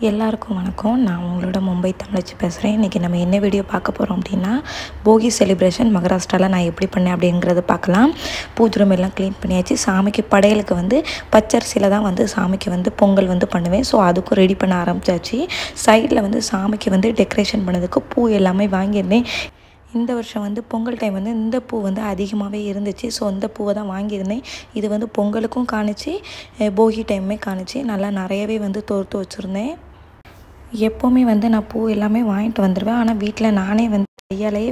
எல்லாருக்கும் வணக்கம். நான் உங்களோட மும்பை தமிழச்சி பேசுகிறேன். இன்றைக்கி நம்ம என்ன வீடியோ பார்க்க போகிறோம் அப்படின்னா, போகி செலிப்ரேஷன் மகாராஷ்டிராவில் நான் எப்படி பண்ணேன் அப்படிங்கிறத பார்க்கலாம். பூஜை ரூம் எல்லாம் க்ளீன் பண்ணியாச்சு. சாமிக்கு படையலுக்கு பச்சரிசியில் தான் சாமிக்கு பொங்கல் பண்ணுவேன். ஸோ அதுக்கும் ரெடி பண்ண ஆரம்பித்தாச்சு. சைடில் சாமிக்கு டெக்கரேஷன் பண்ணதுக்கு பூ எல்லாமே வாங்கியிருந்தேன். இந்த வருஷம் பொங்கல் டைம் இந்த பூ அதிகமாகவே இருந்துச்சு. ஸோ இந்த பூவை தான் வாங்கியிருந்தேன். இது பொங்கலுக்கும் காணிச்சு, போகி டைமே காணிச்சு. நல்லா நிறையவே தோர்த்து வச்சுருந்தேன். எப்போவுமே நான் பூ எல்லாமே வாங்கிட்டு வந்துடுவேன். ஆனால் வீட்டில் நானே கையாலேயே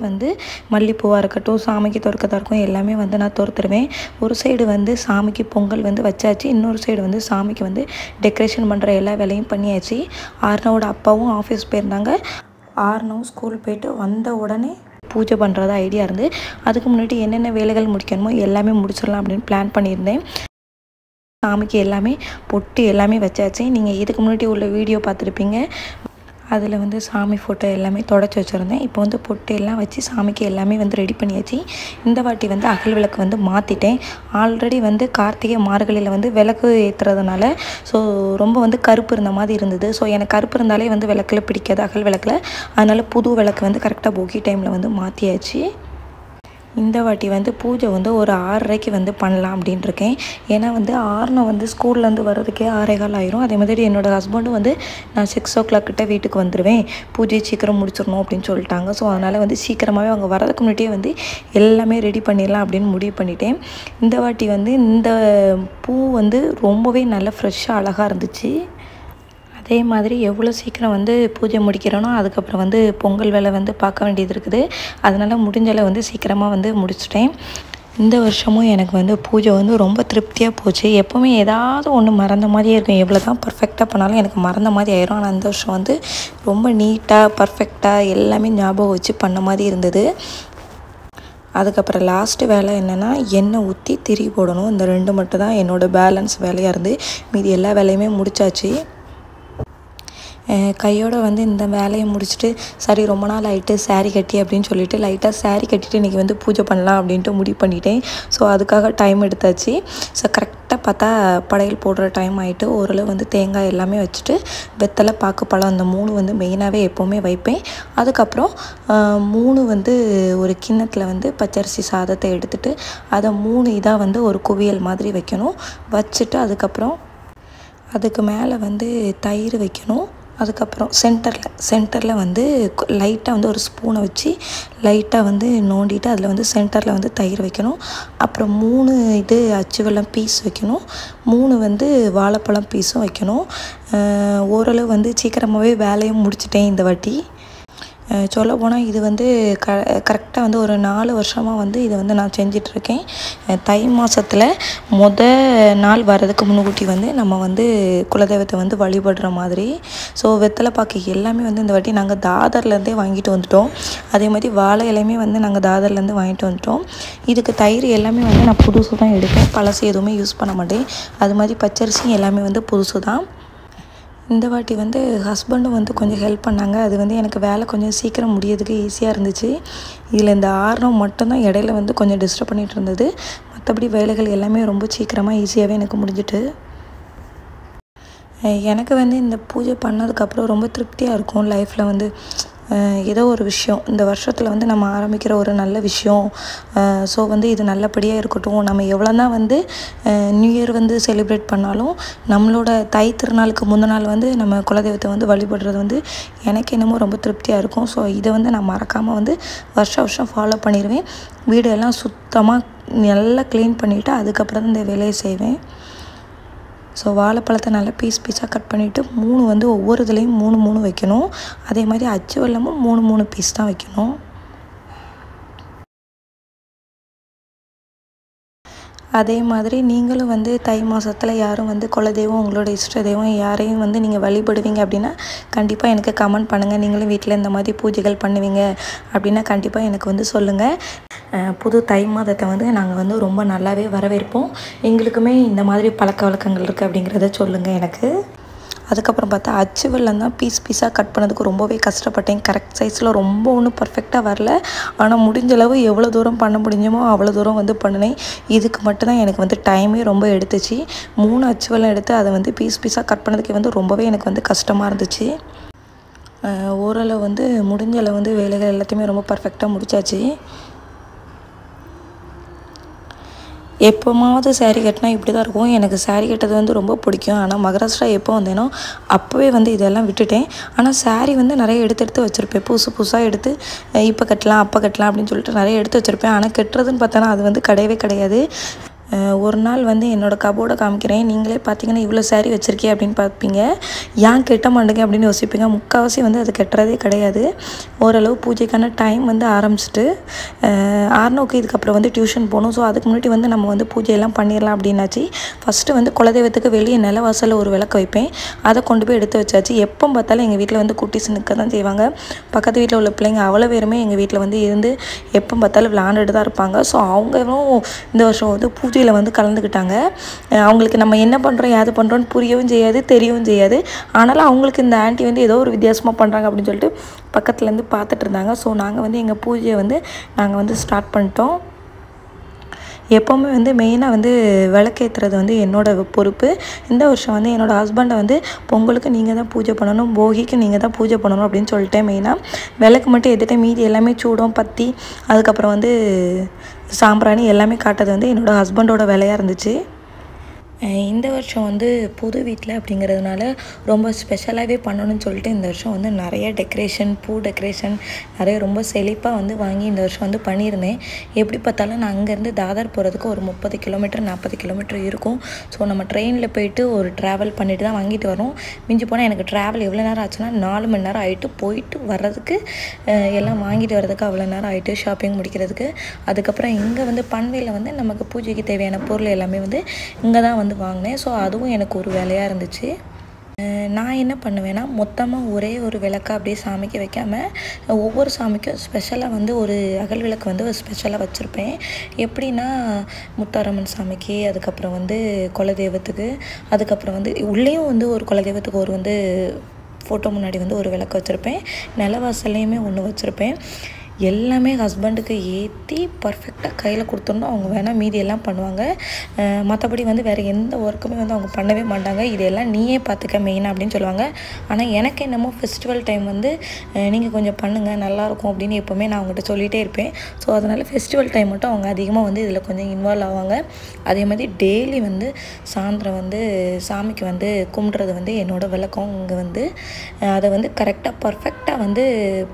மல்லிப்பூவாக இருக்கட்டும், சாமிக்கு தொடுக்கதாக இருக்கும், எல்லாமே நான் தோர்த்துருவேன். ஒரு சைடு சாமிக்கு பொங்கல் வச்சாச்சு. இன்னொரு சைடு சாமிக்கு டெக்கரேஷன் பண்ணுற எல்லா வேலையும் பண்ணியாச்சு. ஆர்னவோட அப்பாவும் ஆஃபீஸ் போயிருந்தாங்க. ஆர்னவும் ஸ்கூல் போயிட்டு வந்த உடனே பூஜை பண்ணுறதா ஐடியா இருந்து, அதுக்கு முன்னாடி என்னென்ன வேலைகள் முடிக்கணுமோ எல்லாமே முடிச்சிடலாம் அப்படின்னு பிளான் பண்ணியிருந்தேன். சாமிக்கு எல்லாமே பொட்டு எல்லாமே வச்சாச்சு. நீங்கள் இதுக்கு முன்னாடி உள்ள வீடியோ பார்த்துருப்பீங்க. அதில் சாமி ஃபோட்டோ எல்லாமே தொடச்சி வச்சுருந்தேன். இப்போ பொட்டு எல்லாம் வச்சு சாமிக்கு எல்லாமே ரெடி பண்ணியாச்சு. இந்த வாட்டி அகல் விளக்கு மாற்றிட்டேன். ஆல்ரெடி கார்த்திகை மார்கழியில் விளக்கு ஏற்றுறதுனால ஸோ ரொம்ப கருப்பு இருந்த மாதிரி இருந்தது. ஸோ எனக்கு கருப்பு இருந்தாலே விளக்கில் பிடிக்காது, அகல் விளக்கில். அதனால் புது விளக்கு கரெக்டாக போகி டைமில் மாற்றியாச்சு. இந்த வாட்டி பூஜை ஒரு 6:30க்கு பண்ணலாம் அப்படின்ட்டு இருக்கேன். ஏன்னா ஆர்னோ ஸ்கூல்லேருந்து வர்றதுக்கே 6:15 ஆயிரும். அதே மாதிரி என்னோடய ஹஸ்பண்டும் நான் 6 o'clock கிட்ட வீட்டுக்கு வந்துடுவேன், பூஜை சீக்கிரம் முடிச்சிடணும் அப்படின்னு சொல்லிட்டாங்க. ஸோ அதனால் சீக்கிரமாகவே அவங்க வரதுக்கு முன்னாடியே எல்லாமே ரெடி பண்ணிடலாம் அப்படின்னு முடிவு பண்ணிட்டேன். இந்த வாட்டி இந்த பூ ரொம்பவே நல்ல ஃப்ரெஷ்ஷாக அழகாக இருந்துச்சு. அதே மாதிரி எவ்வளோ சீக்கிரம் பூஜை முடிக்கிறேனோ அதுக்கப்புறம் பொங்கல் வேலை பார்க்க வேண்டியது இருக்குது. அதனால் முடிஞ்சளவு சீக்கிரமாக முடிச்சிட்டேன். இந்த வருஷமும் எனக்கு பூஜை ரொம்ப திருப்தியாக போச்சு. எப்போவுமே ஏதாவது ஒன்று மறந்த மாதிரியே இருக்கும். எவ்வளோ தான் பர்ஃபெக்டாக பண்ணாலும் எனக்கு மறந்த மாதிரி ஆயிரும். ஆனால் இந்த வருஷம் ரொம்ப நீட்டாக பர்ஃபெக்டாக எல்லாமே ஞாபகம் வச்சு பண்ண மாதிரி இருந்தது. அதுக்கப்புறம் லாஸ்ட்டு வேலை என்னென்னா, எண்ணெய் ஊற்றி திரி போடணும். இந்த 2 மட்டும் தான் என்னோடய பேலன்ஸ் வேலையாக இருந்து, மீதி எல்லா வேலையுமே முடித்தாச்சு. கையோடு இந்த வேலையை முடிச்சுட்டு, சரி ரொம்ப நாள் ஆகிட்டு சாரீ கட்டி அப்படின்னு சொல்லிட்டு லைட்டாக சாரீ கட்டிட்டு இன்றைக்கி பூஜை பண்ணலாம் அப்படின்ட்டு முடிவு பண்ணிட்டேன். ஸோ அதுக்காக டைம் எடுத்தாச்சு. ஸோ கரெக்டாக பார்த்தா படையல் போடுற டைம் ஆகிட்டு, ஓரளவு தேங்காய் எல்லாமே வச்சுட்டு, வெத்தலை, பாக்கு, பழம் இந்த 3 மெயினாகவே எப்போவுமே வைப்பேன். அதுக்கப்புறம் 3 ஒரு கிண்ணத்தில் பச்சரிசி சாதத்தை எடுத்துகிட்டு அதை 3 இதாக ஒரு குவியல் மாதிரி வைக்கணும். வச்சுட்டு அதுக்கப்புறம் அதுக்கு மேலே தயிர் வைக்கணும். அதுக்கப்புறம் சென்டரில் லைட்டாக ஒரு ஸ்பூனை வச்சு லைட்டாக நோண்டிட்டு அதில் சென்டரில் தயிர் வைக்கணும். அப்புறம் 3 அச்சு வெல்லம் பீஸ் வைக்கணும். 3 வாழைப்பழம் பீஸும் வைக்கணும். ஓரளவு சீக்கிரமாகவே வேலையும் முடிச்சிட்டேன் இந்த வாட்டி. சொல்லப்போனால் இது கரெக்டாக ஒரு 4 வருஷமாக இதை நான் செஞ்சிட்ருக்கேன். தை மாதத்தில் நாள் வர்றதுக்கு முன்னுக்கூட்டி நம்ம குலதெய்வத்தை வழிபடுற மாதிரி. ஸோ வெத்தலை பாக்கு எல்லாமே இந்த வாட்டி நாங்கள் தாதர்லேருந்தே வாங்கிட்டு வந்துட்டோம். அதே மாதிரி வாழை இலையுமே நாங்கள் தாதர்லேருந்து வாங்கிட்டு வந்துட்டோம். இதுக்கு தயிர் எல்லாமே நான் புதுசு தான் எடுப்பேன், பழசு எதுவுமே யூஸ் பண்ண மாட்டேன். அது மாதிரி பச்சரிசியும் எல்லாமே புதுசு தான். இந்த வாட்டி ஹஸ்பண்டும் கொஞ்சம் ஹெல்ப் பண்ணாங்க. அது எனக்கு வேலை கொஞ்சம் சீக்கிரம் முடியறதுக்கு ஈஸியாக இருந்துச்சு. இதில் இந்த ஆர்னம் மட்டும்தான் இடையில கொஞ்சம் டிஸ்டர்ப் பண்ணிகிட்டு இருந்தது. மற்றபடி வேலைகள் எல்லாமே ரொம்ப சீக்கிரமாக ஈஸியாகவே எனக்கு முடிஞ்சிட்டு. எனக்கு இந்த பூஜை பண்ணதுக்கப்புறம் ரொம்ப திருப்தியாக இருக்கும். லைஃப்பில் ஏதோ ஒரு விஷயம் இந்த வருஷத்தில் நம்ம ஆரம்பிக்கிற ஒரு நல்ல விஷயம். ஸோ இது நல்லபடியாக இருக்கட்டும். நம்ம எவ்வளோ தான் நியூ இயர் செலிப்ரேட் பண்ணாலும் நம்மளோட தை திருநாளுக்கு முந்தின நாள் நம்ம குலதெய்வத்தை வழிபடுறது எனக்கு என்னமோ ரொம்ப திருப்தியாக இருக்கும். ஸோ இதை நான் மறக்காமல் வருஷம் ஃபாலோ பண்ணிடுவேன். வீடெல்லாம் சுத்தமாக நல்லா க்ளீன் பண்ணிவிட்டு அதுக்கப்புறம் தான் இந்த வேலையை செய்வேன். ஸோ வாழைப்பழத்தை நல்லா பீஸாக கட் பண்ணிவிட்டு 3 ஒவ்வொரு இதுலேயும் 3 வைக்கணும். அதே மாதிரி அச்சு வெல்லமும் 3 பீஸ் தான் வைக்கணும். அதே மாதிரி நீங்களும் தை மாதத்தில் யாரும் குலதெய்வம், உங்களோட இஷ்ட தெய்வம் யாரையும் நீங்கள் வழிபடுவீங்க அப்படின்னா கண்டிப்பாக எனக்கு கமெண்ட் பண்ணுங்கள். நீங்களும் வீட்டில் இந்த மாதிரி பூஜைகள் பண்ணுவீங்க அப்படின்னா கண்டிப்பாக எனக்கு சொல்லுங்கள். புது தை மாதத்தை நாங்கள் ரொம்ப நல்லாவே வரவேற்போம். எங்களுக்குமே இந்த மாதிரி பழக்க வழக்கங்கள் இருக்குது அப்படிங்கிறத சொல்லுங்கள் எனக்கு. அதுக்கப்புறம் பார்த்தா அச்சு வெல்லம் தான் பீஸ் பீஸாக கட் பண்ணதுக்கு ரொம்பவே கஷ்டப்பட்டேன். கரெக்ட் சைஸில் ரொம்ப ஒன்றும் பர்ஃபெக்டாக வரல. ஆனால் முடிஞ்ச அளவு எவ்வளோ தூரம் பண்ண முடியுமோ அவ்வளோ தூரம் வந்து பண்ணினேன். இதுக்கு மட்டும்தான் எனக்கு வந்து டைமே ரொம்ப எடுத்துச்சு. 3 அச்சு வெல்லம் எடுத்து அதை வந்து பீஸ் பீஸாக கட் பண்ணதுக்கு வந்து ரொம்பவே எனக்கு வந்து கஷ்டமாக இருந்துச்சு. ஓரளவு வந்து முடிஞ்ச அளவு வந்து வேலைகள் எல்லாத்தையுமே ரொம்ப பர்ஃபெக்டாக முடித்தாச்சு. எப்போமாவது சாரீ கட்டினா இப்படி தான் இருக்கும். எனக்கு சாரீ கட்டுறது வந்து ரொம்ப பிடிக்கும். ஆனால் மகாராஷ்டிரா எப்போ வந்தேனோ அப்போவே வந்து இதெல்லாம் விட்டுட்டேன். ஆனால் சாரீ வந்து நிறைய எடுத்து வச்சுருப்பேன். புதுசாக எடுத்து இப்போ கட்டலாம் அப்போ கட்டலாம் அப்படின்னு சொல்லிட்டு நிறைய எடுத்து வச்சுருப்பேன். ஆனால் கட்டுறதுன்னு பார்த்தோன்னா அது வந்து கிடையவே கிடையாது. ஒரு நாள் வந்து என்னோடய கபோர்டை காமிக்கிறேன். நீங்களே பார்த்தீங்கன்னா இவ்வளோ சாரீ வச்சுருக்கே அப்படின்னு பார்ப்பீங்க. ஏன் கட்ட மாட்டேங்க அப்படின்னு யோசிப்பீங்க. முக்கால்வாசி வந்து அது கட்டுறதே கிடையாது. ஓரளவு பூஜைக்கான டைம் வந்து ஆரம்பிச்சிட்டு 6:00 இதுக்கப்புறம் வந்து டியூஷன் போகணும். ஸோ அதுக்கு முன்னாடி வந்து நம்ம வந்து பூஜையெல்லாம் பண்ணிடலாம் அப்படின்னாச்சு. ஃபஸ்ட்டு வந்து குலதெய்வத்துக்கு வெளியே நிலவாசலில் ஒரு விளக்கு வைப்பேன். அதை கொண்டு போய் எடுத்து வச்சாச்சு. எப்போ பார்த்தாலும் எங்கள் வீட்டில் வந்து குட்டீஸ் நிற்க தான் செய்வாங்க. பக்கத்து வீட்டில் உள்ள பிள்ளைங்க அவ்வளோ பேருமே எங்கள் வீட்டில் வந்து இருந்து எப்போ பார்த்தாலும் விளாண்டுட்டு தான் இருப்பாங்க. ஸோ அவங்களும் இந்த வருஷம் வந்து பூஜையில் வந்து கலந்துக்கிட்டாங்க. அவங்களுக்கு நம்ம என்ன பண்ணுறோம் ஏது பண்ணுறோன்னு புரியவும் செய்யாது, தெரியவும் செய்யாது. ஆனாலும் அவங்களுக்கு இந்த ஆண்டி வந்து ஏதோ ஒரு வித்தியாசமாக பண்ணுறாங்க அப்படின்னு சொல்லிட்டு பக்கத்துலேருந்து பார்த்துட்டு இருந்தாங்க. ஸோ நாங்கள் வந்து எங்கள் பூஜையை வந்து நாங்கள் வந்து ஸ்டார்ட் பண்ணிட்டோம். எப்போவுமே வந்து மெயினாக வந்து விளக்கேற்றுறது வந்து என்னோடய பொறுப்பு. இந்த வருஷம் வந்து என்னோடய ஹஸ்பண்டை வந்து பொங்கலுக்கு நீங்கள் தான் பூஜை பண்ணணும், போகிக்கு நீங்கள் தான் பூஜை பண்ணணும் அப்படின்னு சொல்லிட்டேன். மெயினாக விளக்கு மட்டும் எதுட்டேன். மீதி எல்லாமே சூடம் பத்தி அதுக்கப்புறம் வந்து சாம்பிராணி எல்லாமே காட்டுறது வந்து என்னோடய ஹஸ்பண்டோட வேலையாக இருந்துச்சு. இந்த வருஷம் வந்து புது வீட்டில் அப்படிங்கிறதுனால ரொம்ப ஸ்பெஷலாகவே பண்ணணும்னு சொல்லிட்டு இந்த வருஷம் வந்து நிறைய டெக்கரேஷன், பூ டெக்கரேஷன் நிறைய ரொம்ப செழிப்பாக வந்து வாங்கி இந்த வருஷம் வந்து பண்ணியிருந்தேன். எப்படி பார்த்தாலும் நான் அங்கேருந்து தாதர் போகிறதுக்கு ஒரு 30 கிலோமீட்டர் 40 கிலோமீட்டர் இருக்கும். ஸோ நம்ம ட்ரெயினில் போயிட்டு ஒரு ட்ராவல் பண்ணிட்டு தான் வாங்கிட்டு வரோம். மிஞ்சி போனால் எனக்கு ட்ராவல் எவ்வளோ நேரம் ஆச்சுன்னா 4 மணி நேரம் ஆகிட்டு போயிட்டு வர்றதுக்கு, எல்லாம் வாங்கிட்டு வர்றதுக்கு அவ்வளோ நேரம் ஆகிட்டு ஷாப்பிங் முடிக்கிறதுக்கு. அதுக்கப்புறம் இங்கே வந்து பன்வேயில் வந்து நமக்கு பூஜைக்கு தேவையான பொருள் எல்லாமே வந்து இங்கே தான் வந்து வாங்கினேன். ஸோ அதுவும் எனக்கு ஒரு வேலையாக இருந்துச்சு. நான் என்ன பண்ணுவேன்னா மொத்தமாக ஒரே ஒரு விளக்கை அப்படியே சாமிக்கு வைக்காமல் ஒவ்வொரு சாமிக்கும் ஸ்பெஷலாக வந்து ஒரு அகல் விளக்கு வந்து ஸ்பெஷலாக வச்சுருப்பேன். எப்படின்னா முத்தாரம்மன் சாமிக்கு, அதுக்கப்புறம் வந்து குலதெய்வத்துக்கு, அதுக்கப்புறம் வந்து உள்ளேயும் வந்து ஒரு குலதெய்வத்துக்கு ஒரு வந்து ஃபோட்டோ முன்னாடி வந்து ஒரு விளக்கு வச்சுருப்பேன். நிலவாசல்லையுமே ஒன்று வச்சுருப்பேன். எல்லாமே ஹஸ்பண்டுக்கு ஏற்றி பர்ஃபெக்டாக கையில் கொடுத்துடணும். அவங்க வேணால் மீதி எல்லாம் பண்ணுவாங்க. மற்றபடி வந்து வேறு எந்த ஒர்க்குமே வந்து அவங்க பண்ணவே மாட்டாங்க. இதெல்லாம் நீயே பார்த்துக்க மெயினாக அப்படின்னு சொல்லுவாங்க. ஆனால் எனக்கு என்னமோ ஃபெஸ்டிவல் டைம் வந்து நீங்கள் கொஞ்சம் பண்ணுங்கள் நல்லாயிருக்கும் அப்படின்னு எப்போவுமே நான் அவங்ககிட்ட சொல்லிகிட்டே இருப்பேன். ஸோ அதனால் ஃபெஸ்டிவல் டைம் மட்டும் அவங்க அதிகமாக வந்து இதில் கொஞ்சம் இன்வால்வ் ஆவாங்க. அதே மாதிரி டெய்லி வந்து சாயந்தரம் வந்து சாமிக்கு வந்து கும்பிட்றது வந்து என்னோடய விளக்கம். இங்கே வந்து அதை வந்து கரெக்டாக பர்ஃபெக்டாக வந்து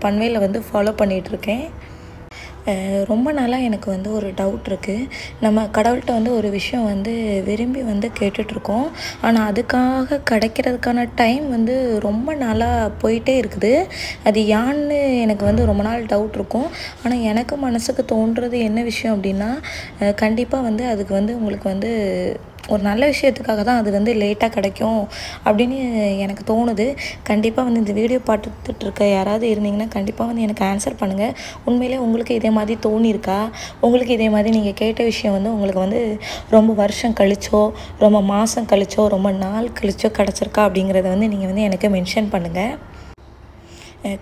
பன்வேயில் வந்து ஃபாலோ பண்ணிகிட்ருக்கேன். ரொம்ப நாளாக எனக்கு வந்து ஒரு டவுட் இருக்குது. நம்ம கடவுள்கிட்ட வந்து ஒரு விஷயம் வந்து விரும்பி வந்து கேட்டுட்ருக்கோம். ஆனால் அதுக்காக கிடைக்கிறதுக்கான டைம் வந்து ரொம்ப நாளாக போயிட்டே இருக்குது. அது யான்னு எனக்கு வந்து ரொம்ப நாள் டவுட் இருக்கும். ஆனால் எனக்கு மனசுக்கு தோன்றுறது என்ன விஷயம் அப்படின்னா, கண்டிப்பாக வந்து அதுக்கு வந்து உங்களுக்கு வந்து ஒரு நல்ல விஷயத்துக்காக தான் அது வந்து லேட்டாக கிடைக்கும் அப்படின்னு எனக்கு தோணுது. கண்டிப்பாக வந்து இந்த வீடியோ பார்த்துட்ருக்க யாராவது இருந்தீங்கன்னா கண்டிப்பாக வந்து எனக்கு ஆன்சர் பண்ணுங்கள். உண்மையிலே உங்களுக்கு இதே மாதிரி தோணியிருக்கா? உங்களுக்கு இதே மாதிரி நீங்கள் கேட்ட விஷயம் வந்து உங்களுக்கு வந்து ரொம்ப வருஷம் கழிச்சோ, ரொம்ப மாதம் கழிச்சோ, ரொம்ப நாள் கழிச்சோ கிடச்சிருக்கா அப்படிங்கிறத வந்து நீங்கள் வந்து எனக்கு மென்ஷன் பண்ணுங்கள்.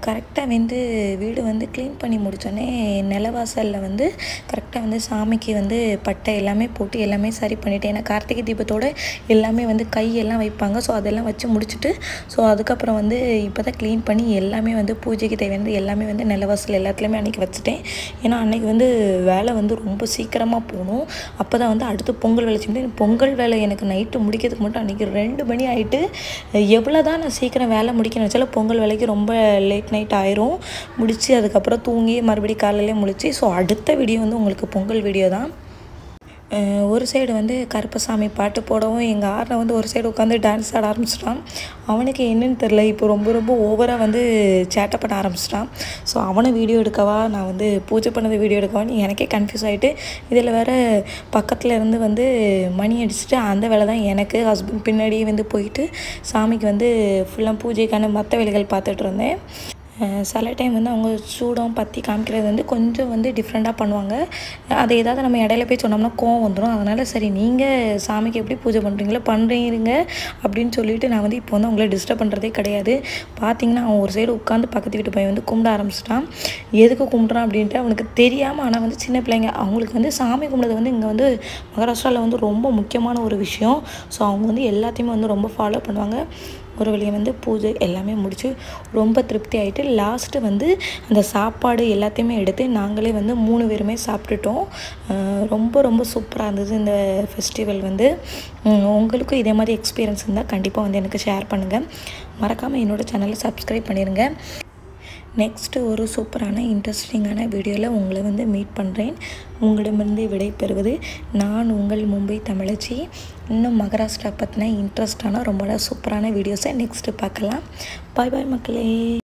கரெக்டாக வந்து வீடு வந்து க்ளீன் பண்ணி முடித்தோடனே நிலவாசலில் வந்து கரெக்டாக வந்து சாமிக்கு வந்து பட்டை எல்லாமே போட்டு எல்லாமே சரி பண்ணிவிட்டேன். ஏன்னா கார்த்திகை தீபத்தோடு எல்லாமே வந்து கையெல்லாம் வைப்பாங்க. ஸோ அதெல்லாம் வச்சு முடிச்சுட்டு ஸோ அதுக்கப்புறம் வந்து இப்போ தான் க்ளீன் பண்ணி எல்லாமே வந்து பூஜைக்கு தேவையானது எல்லாமே வந்து நிலவாசல் எல்லாத்துலேயுமே அன்றைக்கி வச்சுட்டேன். ஏன்னா அன்றைக்கி வந்து வேலை வந்து ரொம்ப சீக்கிரமாக போகணும். அப்போ தான் வந்து அடுத்து பொங்கல் வேலை செஞ்சு பொங்கல் வேலை எனக்கு நைட்டு முடிக்கிறதுக்கு மட்டும் அன்றைக்கி 2 மணி ஆகிட்டு. எவ்வளோ தான் நான் சீக்கிரம் வேலை முடிக்கணும்னு வச்சாலும் பொங்கல் வேலைக்கு ரொம்ப லேட் நைட் ஆயிரும். முடித்து அதுக்கப்புறம் தூங்கி மறுபடியும் காலையிலே முழிச்சு. ஸோ அடுத்த வீடியோ வந்து உங்களுக்கு பொங்கல் வீடியோ தான். ஒரு சைடு வந்து கருப்பசாமி பாட்டு போடவும் எங்கள் ஆரில் வந்து ஒரு சைடு உட்காந்து டான்ஸ் ஆட ஆரம்பிச்சிட்டான். அவனுக்கு என்னன்னு தெரில, இப்போ ரொம்ப ஓவராக வந்து சேட்டை பண்ண ஆரம்பிச்சிட்டான். ஸோ அவனை வீடியோ எடுக்கவா நான் வந்து பூஜை பண்ணதை வீடியோ எடுக்கவான்னு எனக்கே கன்ஃபியூஸ் ஆகிட்டு, இதில் வேறு பக்கத்தில் இருந்து வந்து மணி அடிச்சுட்டு அந்த வேலை தான் எனக்கு. ஹஸ்பண்ட் பின்னாடியே வந்து போயிட்டு சாமிக்கு வந்து ஃபுல்லாக பூஜைக்கான மற்ற வேலைகள் பார்த்துட்டு இருந்தேன். சில டைம் வந்து அவங்க சூடம் பற்றி காமிக்கிறது வந்து கொஞ்சம் வந்து டிஃப்ரெண்ட்டாக பண்ணுவாங்க. அதை ஏதாவது நம்ம இடையில போய் சொன்னோம்னா கோவம் வந்துடும். அதனால் சரி நீங்கள் சாமிக்கு எப்படி பூஜை பண்ணுறீங்களோ பண்ணுறீங்க அப்படின்னு சொல்லிட்டு நான் வந்து இப்போ வந்து அவங்கள டிஸ்டர்ப் பண்ணுறதே கிடையாது. பார்த்தீங்கன்னா அவன் ஒரு சைடு உட்காந்து பக்கத்து வீட்டு பையன் வந்து கும்பிட ஆரம்பிச்சிட்டான். எதுக்கு கும்பிட்றான் அப்படின்ட்டு அவனுக்கு தெரியாமல். ஆனால் வந்து சின்ன பிள்ளைங்க அவங்களுக்கு வந்து சாமி கும்பிட்றது வந்து இங்கே வந்து மகாராஷ்டிராவில் வந்து ரொம்ப முக்கியமான ஒரு விஷயம். ஸோ அவங்க வந்து எல்லாத்தையுமே வந்து ரொம்ப ஃபாலோ பண்ணுவாங்க. ஒரு வழியை வந்து பூஜை எல்லாமே முடித்து ரொம்ப திருப்தி ஆகிட்டு லாஸ்ட்டு வந்து அந்த சாப்பாடு எல்லாத்தையுமே எடுத்து நாங்களே வந்து 3 பேருமே சாப்பிட்டுட்டோம். ரொம்ப ரொம்ப சூப்பராக இருந்தது இந்த ஃபெஸ்டிவல் வந்து. உங்களுக்கும் இதே மாதிரி எக்ஸ்பீரியன்ஸ் இருந்தால் கண்டிப்பாக வந்து எனக்கு ஷேர் பண்ணுங்கள். மறக்காமல் என்னோடய சேனலை சப்ஸ்கிரைப் பண்ணிடுங்க. நெக்ஸ்ட்டு ஒரு சூப்பரான இன்ட்ரெஸ்டிங்கான வீடியோவில் உங்களை வந்து மீட் பண்ணுறேன். உங்களிடமிருந்து விடை பெறுவது நான் உங்கள் மும்பை தமிழச்சி. இன்னும் மகாராஷ்டிரா பற்றின இன்ட்ரெஸ்டான ரொம்ப சூப்பரான வீடியோஸை நெக்ஸ்ட்டு பார்க்கலாம். பாய் பாய் மக்களே.